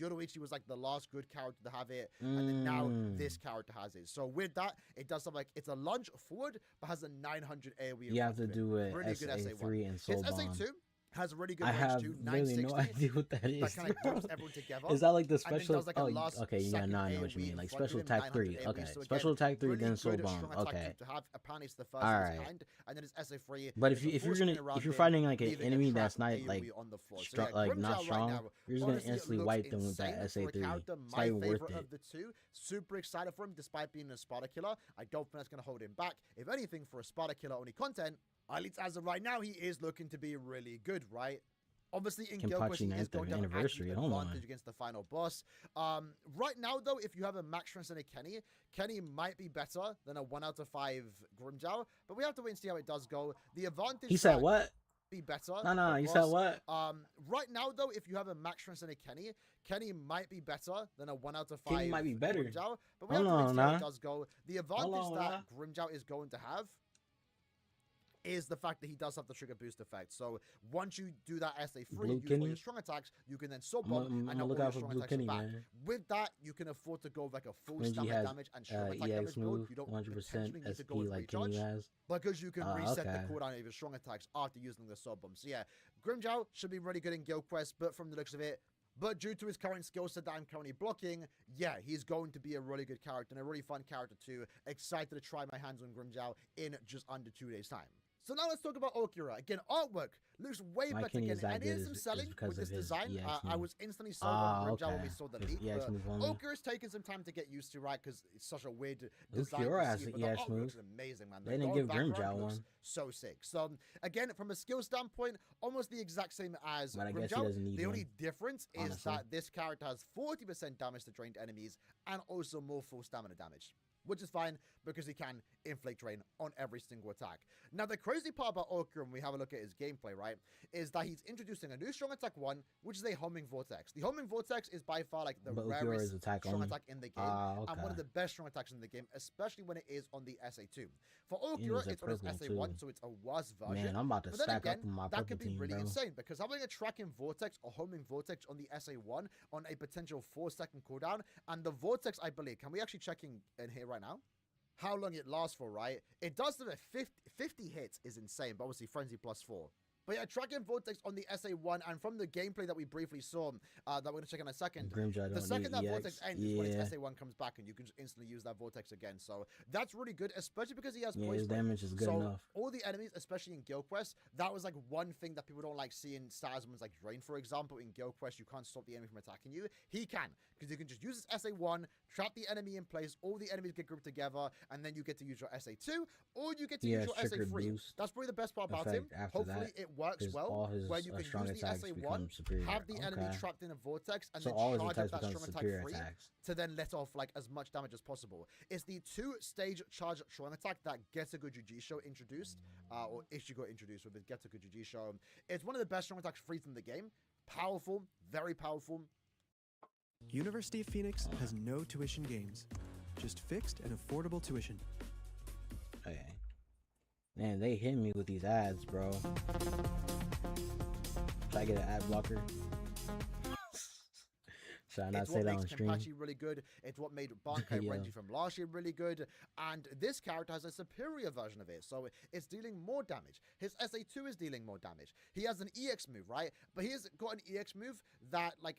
Yoruichi was like the last good character to have it. And then now this character has it. So with that, it does something like, it's a lunge forward, but has a 900 AoE. You have to do it really good SA3 and Soul His Bomb. SA2 has a really good I range have too, really 960. no idea what that is. That kind of bro. groups everyone together. Is that like the And then special? does, like, a Oh, last okay, yeah, second now I know what you AoE mean. Like in front special of him, attack 3. 900 Okay, AoE. So special again, attack 3, really then Soul good, Bomb. strong attack Okay. to have. Apparently, it's the first All of its right. kind, and then it's SA3. But It's if a full you're screen around if you're him, fighting like an leaving a enemy trap that's not AoE like on the floor. So strong, yeah, like Grimjow not right strong, now, you're just gonna honestly, it instantly looks wipe them with that insane for a SA3. character, It's my not even worth favorite it. of the two. Super excited for him, despite being a Sparta killer. I don't think that's gonna hold him back. If anything, for a Sparta killer only content, at least as of right now, he is looking to be really good, right? Obviously, in Guild Quest, he is going to have an advantage against the final boss. Right now, though, if you have a max strength and a Kenny might be better than a 1 out of 5 Grimjow, but we have to wait and see how it does go. The advantage... He said what? Be better. No, you said what? Right now, though, if you have a max strength and a Kenny might be better than a 1 out of 5 Kenny might be better. Grimjow, but we have to wait and see how it does go. The advantage that Grimjow is going to have is the fact that he does have the trigger boost effect. So once you do that SA3, use all your strong attacks, you can then Soul Bomb and look all out your for strong attacks are back. man. With that, you can afford to go with like a full Renji stamina has, damage and strong attack EX damage move, build. You don't 100% potentially need to SP go with like Kenny recharge has. because you can reset okay. the cooldown of your strong attacks after using the Soul Bomb. So yeah, Grimjow should be really good in Guild Quest, but from the looks of it, but due to his current skill set that I'm currently blocking, yeah, he's going to be a really good character and a really fun character too. Excited to try my hands on Grimjow in just under 2 days' time. So now let's talk about Okura. Again, artwork looks way better again, and it is some selling with this design. I was instantly sold on Grimjow when we saw the leak, but Okura's taken some time to get used to, right? Because it's such a weird design. Okura has an EX move. Looks amazing, man. They didn't give Grimjow one. So sick. So again, from a skill standpoint, almost the exact same as But I guess he doesn't Grimjow. need The only one, difference is honestly. that this character has 40% damage to drained enemies and also more full stamina damage, which is fine because he can inflict drain on every single attack. Now, the crazy part about Okura, when we have a look at his gameplay, right, is that he's introducing a new strong attack 1, which is a homing vortex. The homing vortex is by far like the rarest strong attack in the game, and one of the best strong attacks in the game, especially when it is on the SA2. For Okura, it's on his SA1, so it's a worse version. Man, I'm about to but then stack again, up on my that could be team, really bro. insane, because having a tracking vortex or homing vortex on the SA1 on a potential 4-second cooldown, and the vortex, I believe, can we actually check in here right now? How long it lasts for, right? It does have a 50 hits is insane, but obviously Frenzy +4. But yeah, Tracking Vortex on the SA1, and from the gameplay that we briefly saw, that we're going to check in a second, the second that Vortex ends is when its SA1 comes back, and you can just instantly use that Vortex again. So that's really good, especially because he has poison. His damage is good enough. All the enemies, especially in Guild Quest, that was like one thing that people don't like seeing stars ones like Drain, for example. In Guild Quest, you can't stop the enemy from attacking you. He can, because you can just use his SA1, trap the enemy in place, all the enemies get grouped together, and then you get to use your SA2, or you get to use your SA3. That's probably the best part about him. Hopefully it works well, where you can use the SA1, have the enemy trapped in a vortex, and then charge up that strong attack free to then let off like as much damage as possible. It's the 2-stage charge strong attack that Getaku Jujisho introduced, or Ishigo introduced with his Getaku Jujisho. It's one of the best strong attacks free in the game. Powerful, very powerful. University of Phoenix has no tuition games, just fixed and affordable tuition. Okay. Man, they hit me with these ads, bro. Should I get an ad blocker? Should I not say that on stream? It's what makes Kenpachi really good. It's what made Bankai Renji from last year really good. And this character has a superior version of it. So it's dealing more damage. His SA2 is dealing more damage. He has an EX move, right? But he has got an EX move that, like,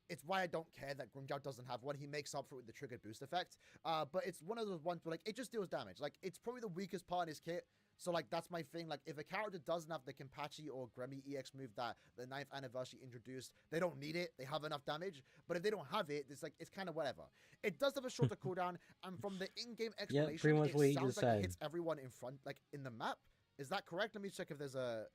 it's why I don't care that Grimjow doesn't have one. He makes up for it with the triggered boost effect. But it's one of those ones where, like, it just deals damage. Like, it's probably the weakest part in his kit. So, like, that's my thing. Like, if a character doesn't have the Kenpachi or Gremmy EX move that the 9th anniversary introduced, they don't need it. They have enough damage. But if they don't have it, it's like, it's kind of whatever. It does have a shorter cooldown, and from the in-game explanation, pretty much what it you sounds just like said. it hits everyone in front, like, in the map. Is that correct? Let me check if there's a...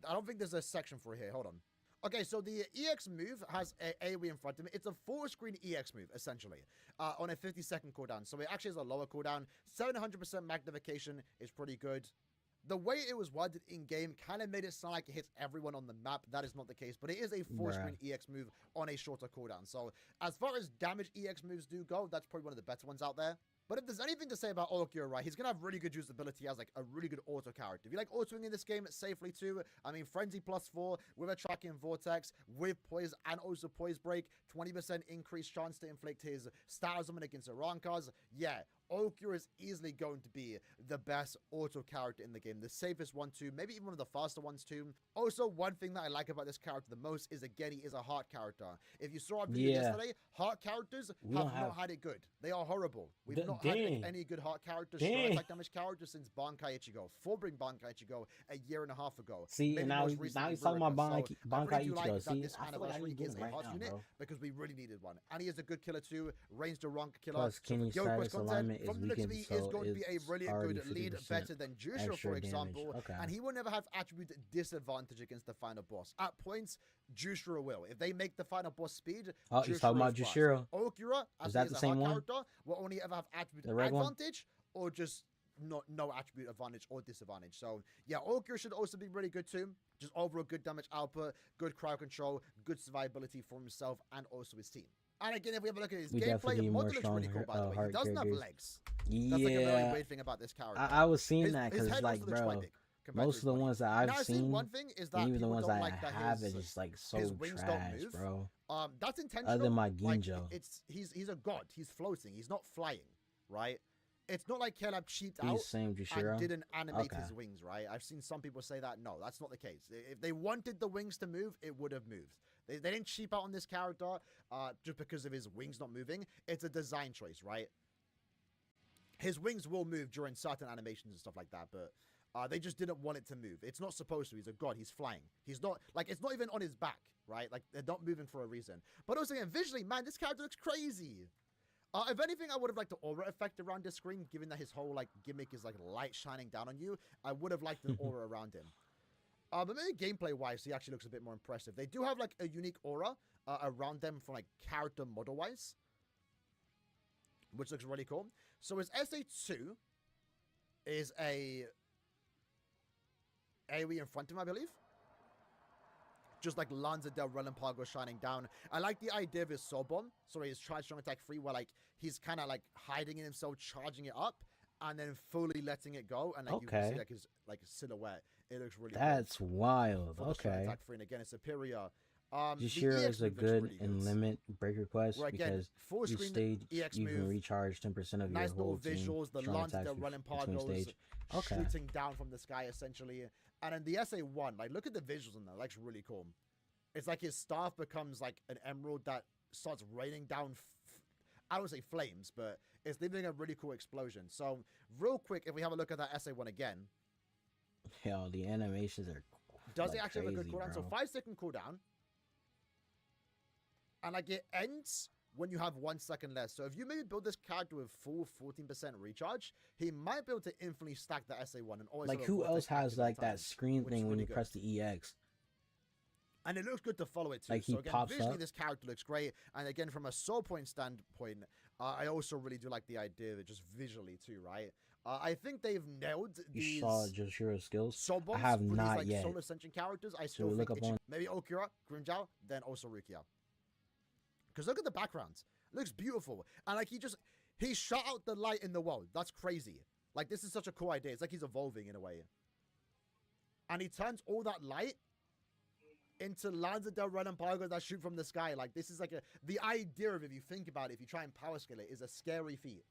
I don't think there's a section for it here. Hold on. Okay, so the EX move has a AoE in front of it. It's a 4-screen EX move, essentially, on a 50-second cooldown. So it actually has a lower cooldown. 700% magnification is pretty good. The way it was worded in-game kind of made it sound like it hits everyone on the map. That is not the case, but it is a full-screen EX move on a shorter cooldown. So as far as damage EX moves do go, that's probably one of the better ones out there. But if there's anything to say about Orkira, right, he's going to have really good usability as, like, a really good auto character. If you like autoing in this game safely, too, I mean, Frenzy +4 with a tracking Vortex, with Poise and also Poise Break, 20% increased chance to inflict his status summon against Arankas. Yeah, Orkira is easily going to be the best auto character in the game. The safest one, too. Maybe even one of the faster ones, too. Also, one thing that I like about this character the most is, again, he is a heart character. If you saw our video yesterday, heart characters have not had it good. They are horrible. We've not had any good heart characters, strong attack damage characters since Bankai Ichigo. Fullbring Bankai Ichigo a year and a half ago. See, and now he's talking about Bankai Ichigo. See, this anniversary is a heart unit because we really needed one. And he is a good killer, too. Ranged Aranka killer. Plus, Kenny's status alignment from the looks of me, is going to be a really good lead, better than Jushiro, for example, and he will never have attribute disadvantage against the final boss. At points, Jushiro will. If they make the final boss speed, he's talking about Jushiro. Okura, as he is a hard character, will only ever have attribute advantage or just no attribute advantage or disadvantage. So yeah, Okura should also be really good too. Just overall good damage output, good crowd control, good survivability for himself and also his team. And again, if we have a look at his gameplay, model looks really cool, by the way. He doesn't have legs. Yeah. That's like a very weird thing about this character. I was seeing that because, like, bro, most of the ones that I've seen, one thing is that even the ones I like have, is just like so trash, bro. That's intentional. Other than my Ginjo. Like, he's a god. He's floating. He's not flying, right? It's not like Caleb cheaped out and didn't animate his wings, right? I've seen some people say that. No, that's not the case. If they wanted the wings to move, it would have moved. They didn't cheap out on this character just because of his wings not moving. It's a design choice, right? His wings will move during certain animations and stuff like that, but they just didn't want it to move. It's not supposed to. He's a god. He's flying. He's not, like, it's not even on his back, right? Like, they're not moving for a reason. But also, again, visually, man, this character looks crazy. If anything, I would have liked the aura effect around this screen, given that his whole, like, gimmick is, like, light shining down on you. I would have liked the aura around him. But maybe gameplay-wise, he actually looks a bit more impressive. They do have, like, a unique aura around them from, like, character model-wise, which looks really cool. So his SA2 is a AoE in front of him, I believe. Just like Lanza del Relámpago shining down. I like the idea of his soul bomb. Sorry, his charge strong attack 3, where like he's kind of like hiding in himself, charging it up, and then fully letting it go. And like you can see like his silhouette. It looks really That's cool. Wild. Okay. Attack 3, and again, it's superior. Jushiro is a good and limit break request because full you stage EX you move, can recharge 10% of nice your whole visuals, team. the Lanza del Relámpago shooting down from the sky essentially. And in the SA1, like look at the visuals in there. That looks really cool. It's like his staff becomes like an emerald that starts raining down, I don't say flames, but it's leaving a really cool explosion. So real quick, if we have a look at that SA1 again. Hell, the animations are Does it actually have a good cooldown? So 5-second cooldown. And like it ends when you have 1 second left. So if you maybe build this character with full 14% recharge, he might be able to infinitely stack the SA1 and always. Like who else has like that screen thing when you press the EX? And it looks good to follow it too. Like so again, visually up. this character looks great. And again, from a soul point standpoint, I also really do like the idea of it just visually too, right? I think they've nailed these. You saw Joshiro's skills? Soul bombs I have for not these, like, yet. Soul Ascension characters. I still think it should, maybe Okura, Grimjow, then also Rukia. Because look at the background. It looks beautiful. And like he shot out the light in the world. That's crazy. Like this is such a cool idea. It's like he's evolving in a way. And he turns all that light into Lanza del Relámpago that shoot from the sky. Like this is like the idea of, if you think about it, if you try and power scale it, is a scary feat.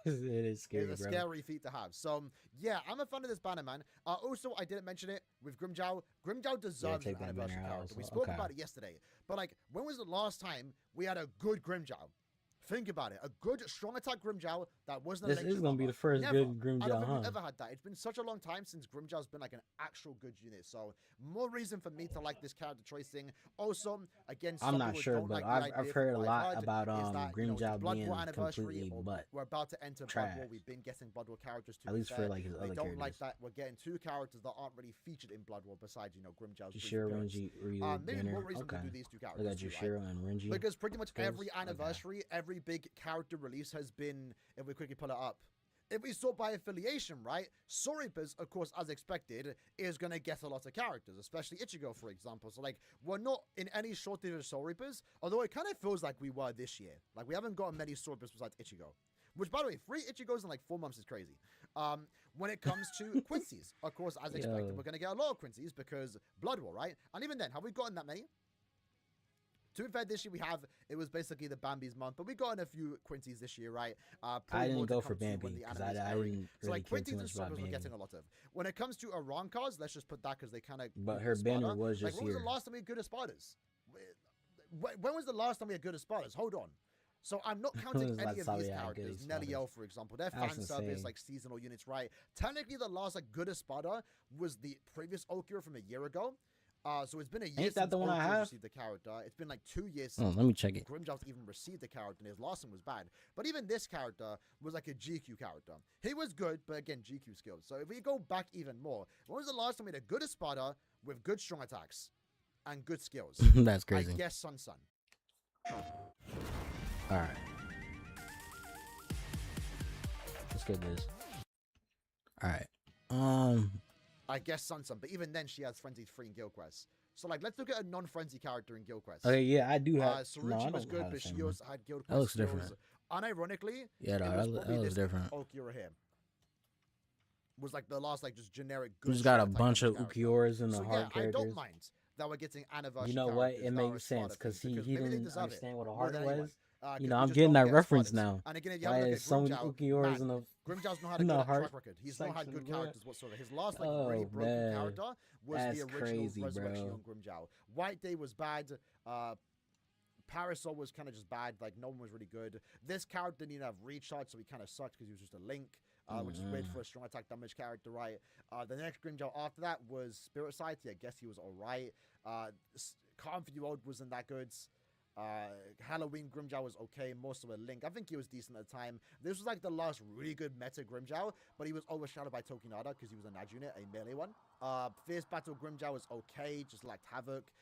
It is scary, It's a scary feat to have. So, yeah, I'm a fan of this banner, man. Also, I didn't mention it with Grimjow. Grimjow deserves an anniversary character. We spoke about it yesterday. But, like, when was the last time we had a good Grimjow? Think about it. A good, strong attack Grimjow that wasn't a This is going to be the first good Grimjow, I don't think we've ever had that. It's been such a long time since Grimjow's been like an actual good unit. So, more reason for me to like this character choicing. Also, again, I'm not sure, but I've heard a lot about Grimjow being completely we're about to enter Blood War. We've been getting Blood War characters too. At least for like his other characters. They don't like that. We're getting 2 characters that aren't really featured in Blood War besides, Grimjow's. Jushiro, Renji, Ryu, maybe more reason to do these 2 characters. Look at Jushiro and Renji. Because pretty much every anniversary, every big character release has been, if we quickly pull it up, If we sort by affiliation, right, Soripas, of course, as expected, is going to get a lot of characters, especially Ichigo, for example. So, like, we're not in any shortage of Soripas, although it kind of feels like we were this year. Like, we haven't gotten many Soripas besides Ichigo. Which, by the way, 3 Ichigos in like 4 months is crazy. When it comes to Quincy's, of course, as expected, we're going to get a lot of Quincy's because Blood War, right? And even then, have we gotten that many? To be fair, this year it was basically the Bambi's month, but we got in a few Quincy's this year, right? I didn't go for Bambi because I didn't really so like care too Quincy's and much about Struggles we're Bambi. getting a lot of. When it comes to Iran cards, let's just put that because they kind of. But her banner was just when was the last time we had good Espadas? When was the last time we had good Espadas? Hold on. So I'm not counting any of these characters. Nelliel, for example, they're fan service, like seasonal units, right? Technically, the last like good Espada was the previous Okira from a year ago. So it's been a year since Okira received the character. It's been like 2 years since let me check it. Grimjow's even received the character, and his last one was bad. But even this character was like a GQ character. He was good, but again, GQ skills. So if we go back even more, when was the last time we had a good Espada with good strong attacks and good skills? That's crazy. I guess Sun. All right. Let's get this. All right. I guess Sun, but even then she has Frenzy 3 in Guild Quest. So like, let's look at a non-Frenzy character in Guild Quest. Okay, yeah, I do have. Saruchi was good, but she also had Guild Quest. That looks different. Unironically, yeah, that looks different. Okira here was like the last like just generic. Good we just got a bunch of Ukioras and the hard characters. I don't mind that we're getting anniversary. You know what? It makes sense because he didn't understand what a heart was. You know, I'm just getting don't that get reference Espadas. now. And again, if you Why have a look is at so many Grimjow, Ukioras in the Grimjow's not had a good track record. He's not had good section, characters whatsoever. His last like really broken character was That's the original crazy, Resurrection bro. on Grimjow. White Day was bad. Parasol was kind of just bad. Like no one was really good. This character didn't have recharge, so he kind of sucked because he was just a link. Which is weird for a strong attack damage character, right? The next Grimjow after that was Spirit Society. I guess he was alright. Calm for You Old wasn't that good. Halloween Grimjow was okay, most of a link. I think he was decent at the time. This was like the last really good meta Grimjow, but he was overshadowed by Tokinada because he was a Naj unit, a melee one. Fierce Battle Grimjow was okay, just lacked Havoc.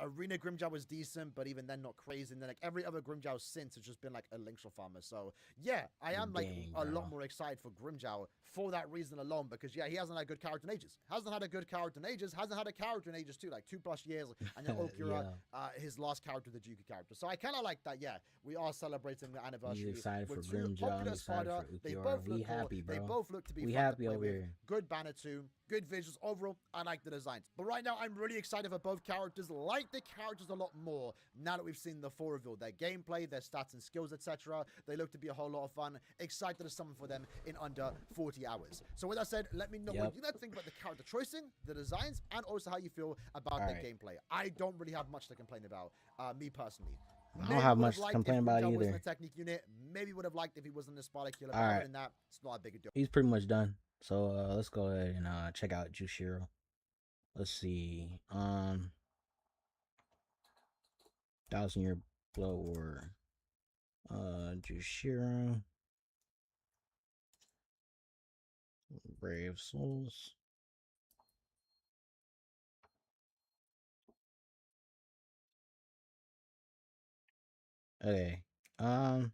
Arena Grimjow was decent, but even then not crazy. And then like every other Grimjow since has just been like a Linkshell farmer. So yeah, I am like a lot more excited for Grimjow for that reason alone, because yeah, he hasn't had a good character in ages. Hasn't had a good character in ages. Hasn't had a character in ages too, like 2+ years. And then Okira, his last character, the Juku character. So I kind of like that. Yeah, we are celebrating the anniversary. He's excited for with two Grimjow. popular I'm excited Spada. for They Ukiora. both look We cool. happy, bro. They both look to be we fun happy to play over with. here. Good banner too. Good visuals overall. I like the designs. But right now, I'm really excited for both characters. Like the characters a lot more now that we've seen the 4 reveal. Their gameplay, their stats and skills, etc. They look to be a whole lot of fun. Excited to summon for them in under 40 hours. So with that said, let me know what you guys think about the character choicing, the designs, and also how you feel about the gameplay. I don't really have much to complain about, me personally. I don't have much to complain about either. Wasn't a technique unit. Maybe would have liked if he wasn't a Sparta killer. But other than that, it's not a big deal. He's pretty much done. So let's go ahead and check out Jushiro. Let's see. 1000-year blow war. Jushiro. Brave Souls. Okay. Okay,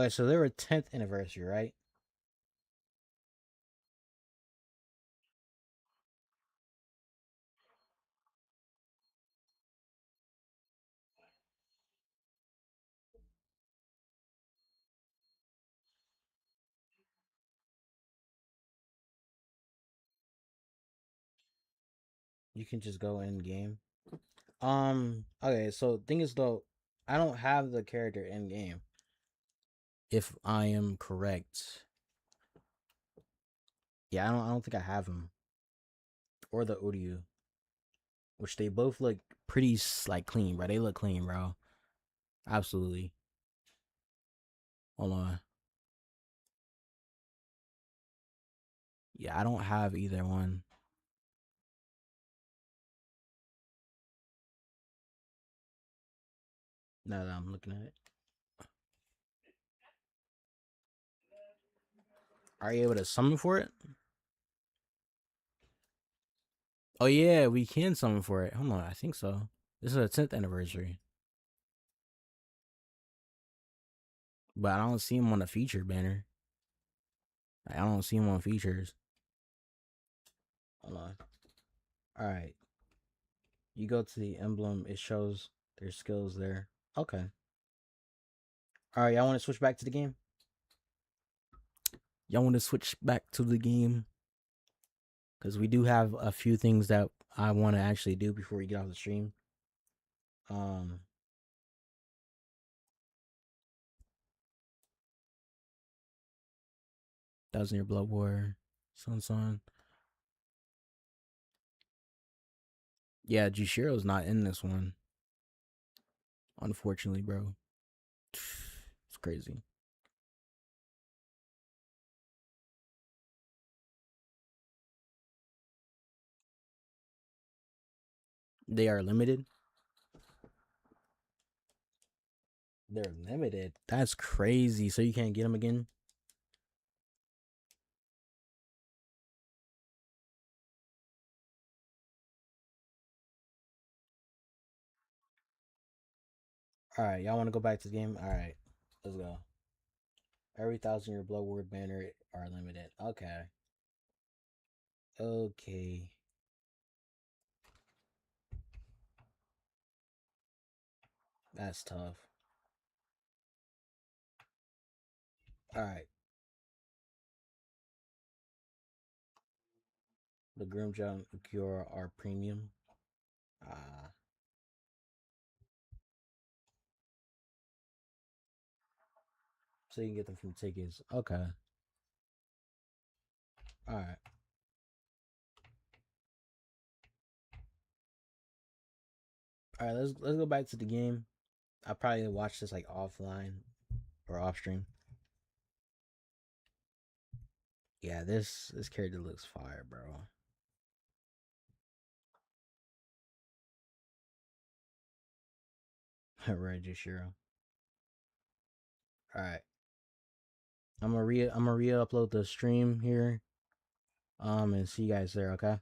so they were 10th anniversary, right? You can just go in game. Okay, so thing is though, I don't have the character in game. If I am correct. Yeah, I don't think I have him. Or the Odyu. Which they both look pretty like clean, bro. They look clean, bro. Absolutely. Hold on. Yeah, I don't have either one. Now that I'm looking at it. Are you able to summon for it? Oh yeah, we can summon for it. Hold on, I think so. This is a 10th anniversary. but I don't see him on the feature banner. I don't see him on features. Hold on. All right. You go to the emblem. It shows their skills there. Okay. All right. Y'all want to switch back to the game? Y'all want to switch back to the game? Because we do have a few things that I want to actually do before we get off the stream. Thousand Year Blood War, Sun. Yeah, Jushiro's not in this one. Unfortunately, bro. It's crazy. They are limited. They're limited. That's crazy. So you can't get them again? Alright, y'all want to go back to the game? Alright, let's go. Every 1,000-year Blood Ward banner are limited. Okay. Okay. That's tough. Alright. The Grimjaw and Ukura are premium. So you can get them from tickets. Okay. Alright. Alright, let's go back to the game. I'll probably watch this like offline or off stream. Yeah, this character looks fire, bro. Regishiro. Alright. I'm gonna re-upload the stream here. And see you guys there, okay?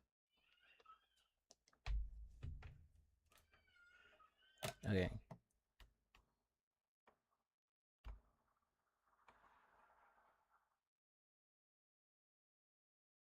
Okay.